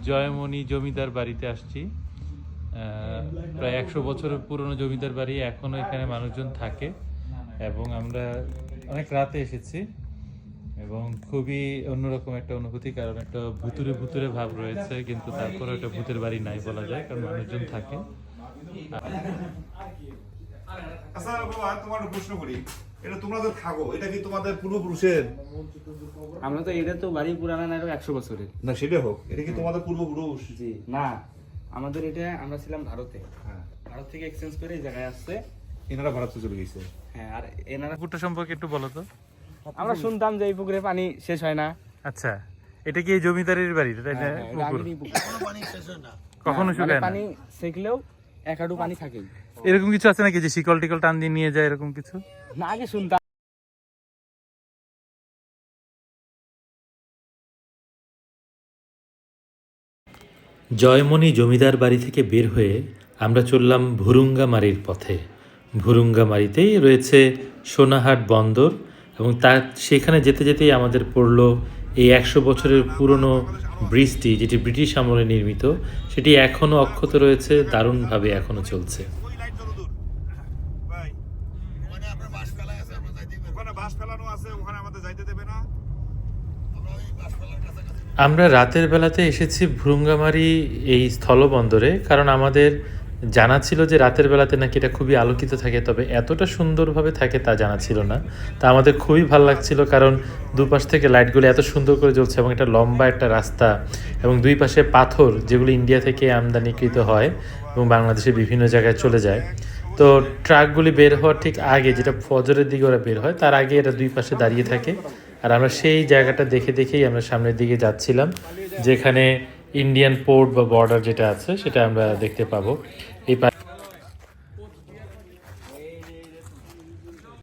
জয়মণি জমিদার বাড়িতে আসছি। প্রায় 100 বছরের পুরনো জমিদার বাড়ি, এখনো এখানে মানুষজন থাকে এবং আমরা অনেক রাতে এসেছি এবং খুবই অন্যরকম একটা অনুভূতি, কারণ একটা ভুতুরে ভুতুরে ভাব রয়েছে, কিন্তু তারপরে একটা ভূতের বাড়ি নাই বলা যায়, কারণ মানুষজন থাকে। আচ্ছা বাবা, তোমার প্রশ্ন করি, এটা তোমরা তো থাকো, এটা কি তোমাদের পূর্বপুরুষের? আমরা তো এটা তো বাড়ি পুরানা না, 100 বছরের। না সেটা হোক, এটা কি তোমাদের পূর্বপুরুষ? জি না, আমাদের এটা আমরা ছিলাম ভারতে, হ্যাঁ, ভারত থেকে এক্সচেঞ্জ করে এই জায়গায় আসছে। এনারা ভারতে চলে গেছে। হ্যাঁ, আর এনারা পুকুরটা সম্পর্কে একটু বলো তো। আমরা শুনতাম যে এই পুকুরে পানি শেষ হয় না। আচ্ছা, এটা কি এই জমিদারের বাড়ি? এটা হ্যাঁ, এটা পুকুর আগেরই পুকুর। কখনো মানে শুকায় না? পানি সেকলেও এক হাঁটু পানি থাকেই। এরকম কিছু আছে নাকি যে শিকল টিকল টান দিয়ে নিয়ে যায়, এরকম কিছু? না, আগে শুনতাম। জয়মণি জমিদার বাড়ি থেকে বের হয়ে আমরা চললাম ভুরুঙ্গামারির পথে। ভুরুঙ্গামারিতেই রয়েছে সোনাহাট বন্দর এবং সেখানে যেতে যেতেই আমাদের পড়লো এই 100 বছরের পুরনো ব্রিজটি, যেটি ব্রিটিশ আমলে নির্মিত, সেটি এখনও অক্ষত রয়েছে, দারুণভাবে এখনও চলছে। ওই লাইট যত দূর ভাই, ওখানে আপনার বাস ফেলা আছে, আমরা যাইতে দেব। ওখানে বাস ফেলানো আছে, ওখানে আমাদের যাইতে দেবে না। আমরা ওই বাস ফেলার কাছাকাছি। আমরা রাতের বেলাতে এসেছি ভুরুঙ্গামারি এই স্থলবন্দরে, কারণ আমাদের জানা ছিল যে রাতের বেলাতে নাকি এটা খুবই আলোকিত থাকে, তবে এতটা সুন্দরভাবে থাকে তা জানা ছিল না। তা আমাদের খুবই ভালো লাগছিল, কারণ দুপাশ থেকে লাইটগুলো এত সুন্দর করে জ্বলছে এবং এটা লম্বা একটা রাস্তা এবং দুই পাশে পাথর, যেগুলো ইন্ডিয়া থেকে আমদানিকৃত হয় এবং বাংলাদেশের বিভিন্ন জায়গায় চলে যায়। তো ট্রাকগুলি বের হওয়ার ঠিক আগে, যেটা ফজরের দিকে ওরা বের হয়, তার আগে এটা দুই পাশে দাঁড়িয়ে থাকে। আর আমরা সেই জায়গাটা দেখে দেখেই আমরা সামনের দিকে যাচ্ছিলাম, যেখানে ইন্ডিয়ান পোর্ট বা বর্ডার যেটা আছে সেটা আমরা দেখতে পাবো। এই